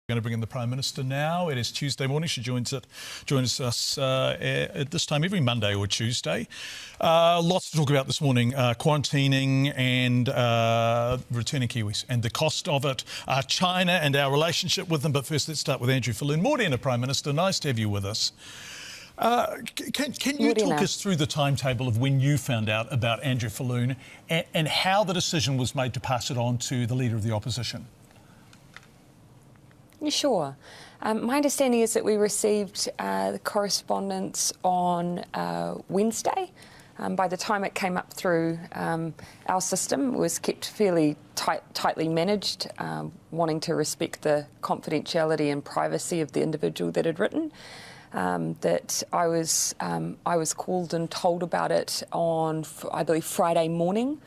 Going to bring in the Prime Minister now. It is Tuesday morning. She joins us at this time every Monday or Tuesday. Lots to talk about this morning. Quarantining and returning Kiwis and the cost of it. China and our relationship with them. But first, let's start with Andrew Falloon. Morning, Prime Minister. Nice to have you with us. Can you talk us through the timetable of when you found out about Andrew Falloon and how the decision was made to pass it on to the Leader of the Opposition? Sure. My understanding is that we received the correspondence on Wednesday. By the time it came up through our system, it was kept fairly tightly managed, wanting to respect the confidentiality and privacy of the individual that had written. That I was called and told about it on, I believe, Friday morning.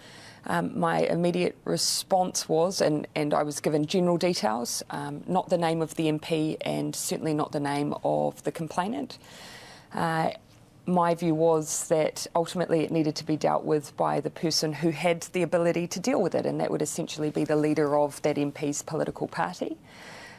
My immediate response was, and I was given general details, not the name of the MP and certainly not the name of the complainant. My view was that ultimately it needed to be dealt with by the person who had the ability to deal with it, and that would essentially be the leader of that MP's political party.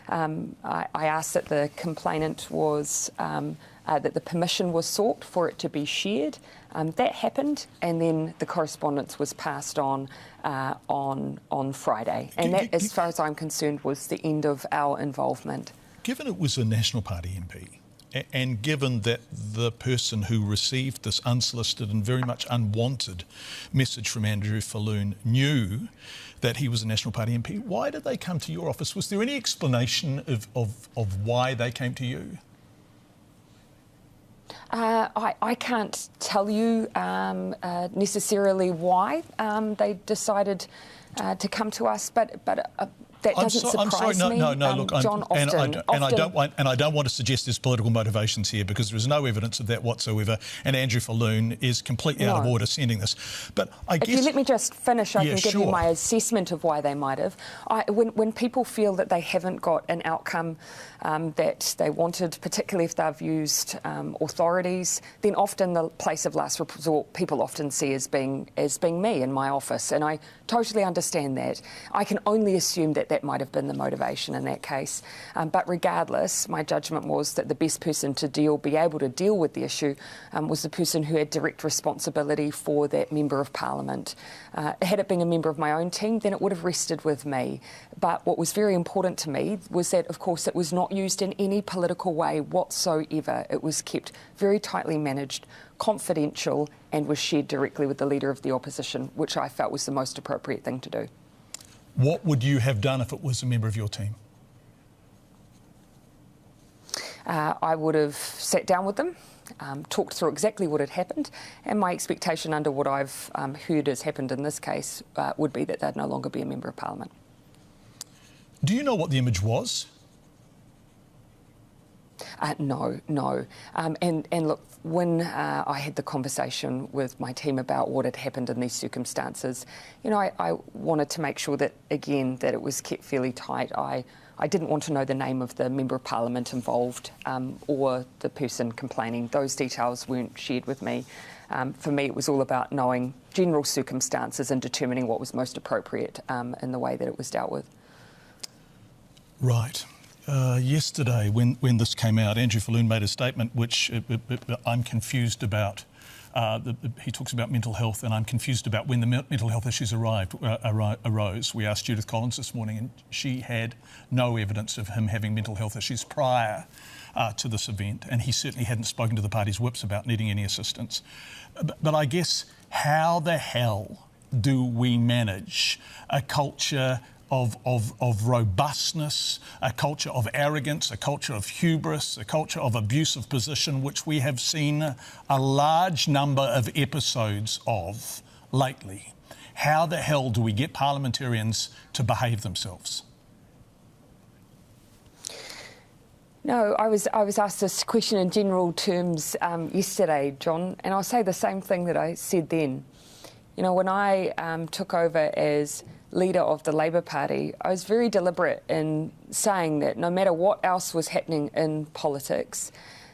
I asked that the complainant was, that the permission was sought for it to be shared. That happened, and then the correspondence was passed on Friday. And that, as far as I'm concerned, was the end of our involvement. Given it was a National Party MP, and given that the person who received this unsolicited and very much unwanted message from Andrew Falloon knew that he was a National Party MP, why did they come to your office? Was there any explanation of why they came to you? I can't tell you necessarily why they decided to come to us, but that doesn't surprise me. Look, John, I don't want to suggest there's political motivations here, because there is no evidence of that whatsoever, and Andrew Falloon is completely out of order sending this. But I guess... If you let me just finish, I can give you my assessment of why they might have. When people feel that they haven't got an outcome that they wanted, particularly if they've used authorities, then often the place of last resort people often see as being me in my office, and I totally understand that. I can only assume that that might have been the motivation in that case. But regardless, my judgment was that the best person to be able to deal with the issue was the person who had direct responsibility for that Member of Parliament. Had it been a member of my own team, then it would have rested with me. But what was very important to me was that, of course, it was not used in any political way whatsoever. It was kept very tightly managed, confidential, and was shared directly with the Leader of the Opposition, which I felt was the most appropriate thing to do. What would you have done if it was a member of your team? I would have sat down with them, talked through exactly what had happened, and my expectation under what I've heard has happened in this case would be that they'd no longer be a Member of Parliament. Do you know what the image was? No. And look, when I had the conversation with my team about what had happened in these circumstances, you know, I wanted to make sure that, again, that it was kept fairly tight. I didn't want to know the name of the Member of Parliament involved or the person complaining. Those details weren't shared with me. For me, it was all about knowing general circumstances and determining what was most appropriate in the way that it was dealt with. Right. Yesterday, when this came out, Andrew Falloon made a statement which I'm confused about. He talks about mental health, and I'm confused about when the mental health issues arose. We asked Judith Collins this morning, and she had no evidence of him having mental health issues prior to this event, and he certainly hadn't spoken to the party's whips about needing any assistance. But I guess, how the hell do we manage a culture of robustness, a culture of arrogance, a culture of hubris, a culture of abuse of position, which we have seen a large number of episodes of lately? How the hell do we get parliamentarians to behave themselves? No, I was asked this question in general terms yesterday, John, and I'll say the same thing that I said then. You know, when I took over as leader of the Labour Party, I was very deliberate in saying that no matter what else was happening in politics,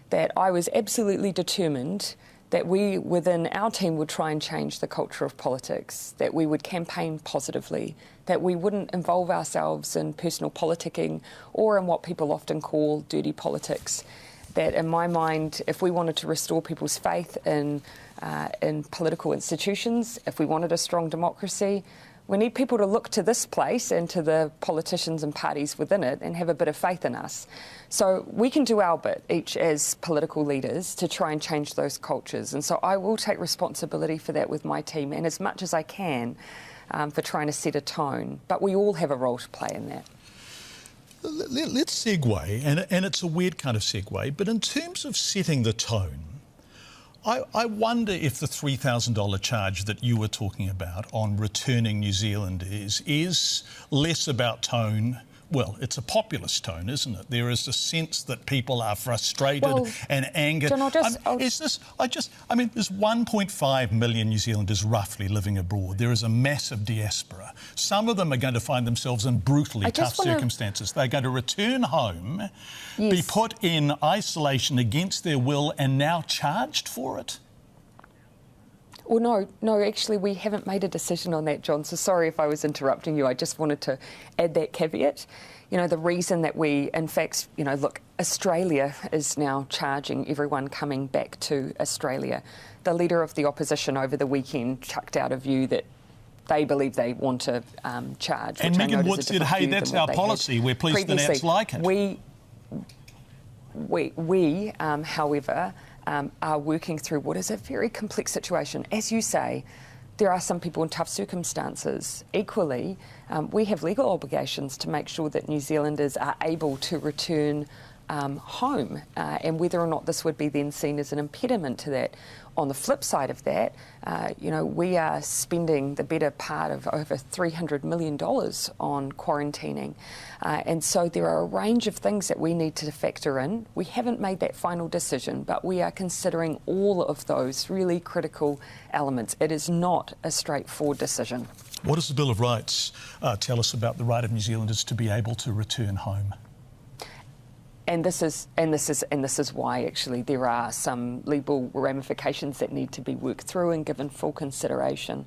that I was absolutely determined that we, within our team, would try and change the culture of politics, that we would campaign positively, that we wouldn't involve ourselves in personal politicking or in what people often call dirty politics. That, in my mind, if we wanted to restore people's faith in political institutions, if we wanted a strong democracy, we need people to look to this place and to the politicians and parties within it and have a bit of faith in us. So we can do our bit, each as political leaders, to try and change those cultures. And so I will take responsibility for that with my team, and as much as I can for trying to set a tone. But we all have a role to play in that. Let's segue, and it's a weird kind of segue, but in terms of setting the tone, I wonder if the $3,000 charge that you were talking about on returning New Zealanders is less about tone. Well, it's a populist tone, isn't it? There is a sense that people are frustrated and angered. John, there's 1.5 million New Zealanders roughly living abroad. There is a massive diaspora. Some of them are going to find themselves in brutally tough circumstances. They're going to return home, be put in isolation against their will, and now charged for it. Well, no, actually, we haven't made a decision on that, John, so sorry if I was interrupting you. I just wanted to add that caveat. You know, the reason that we, in fact, look, Australia is now charging everyone coming back to Australia. The Leader of the Opposition over the weekend chucked out a view that they believe they want to charge. And Megan Wood said, hey, that's our policy. We're pleased the Nats like it. We, however, are working through what is a very complex situation. As you say, there are some people in tough circumstances. Equally, we have legal obligations to make sure that New Zealanders are able to return home, and whether or not this would be then seen as an impediment to that. On the flip side of that, we are spending the better part of over $300 million on quarantining. And so there are a range of things that we need to factor in. We haven't made that final decision, but we are considering all of those really critical elements. It is not a straightforward decision. What does the Bill of Rights tell us about the right of New Zealanders to be able to return home? And this is why actually there are some legal ramifications that need to be worked through and given full consideration,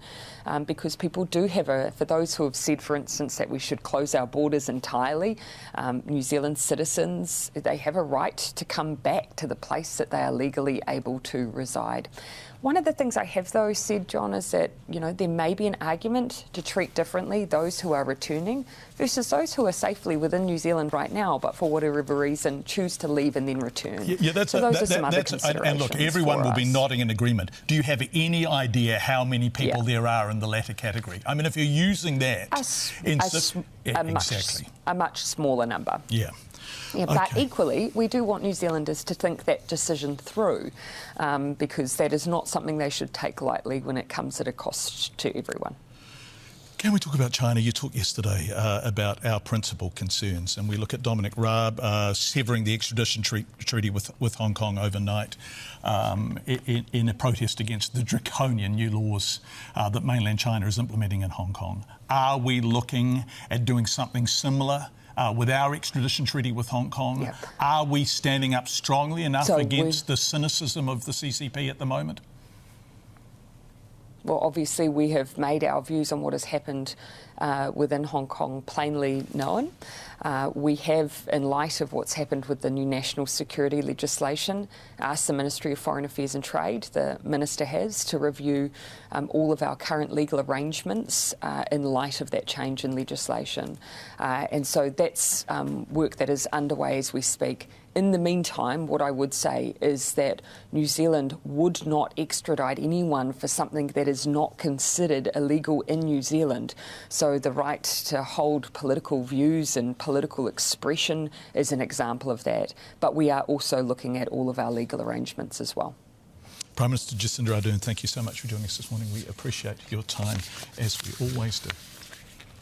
because people do have for those who have said, for instance, that we should close our borders entirely, New Zealand citizens, they have a right to come back to the place that they are legally able to reside. One of the things I have, though, said, John, is that, there may be an argument to treat differently those who are returning versus those who are safely within New Zealand right now, but for whatever reason choose to leave and then return. Those are some other considerations. And look, everyone will be nodding in agreement. Do you have any idea how many people there are in the latter category? I mean, if you're using that... A much smaller number. Yeah. Yeah, but equally, we do want New Zealanders to think that decision through, because that is not something they should take lightly when it comes at a cost to everyone. Can we talk about China? You talked yesterday about our principal concerns, and we look at Dominic Raab severing the extradition treaty with Hong Kong overnight in a protest against the draconian new laws that mainland China is implementing in Hong Kong. Are we looking at doing something similar with our extradition treaty with Hong Kong? Yep. Are we standing up strongly enough against the cynicism of the CCP at the moment? Well, obviously, we have made our views on what has happened within Hong Kong plainly known. We have, in light of what's happened with the new national security legislation, asked the Ministry of Foreign Affairs and Trade, the Minister has, to review all of our current legal arrangements in light of that change in legislation. And so that's work that is underway as we speak. In the meantime, what I would say is that New Zealand would not extradite anyone for something that is not considered illegal in New Zealand. So the right to hold political views and political expression is an example of that. But we are also looking at all of our legal arrangements as well. Prime Minister Jacinda Ardern, thank you so much for joining us this morning. We appreciate your time, as we always do.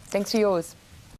Thanks for yours.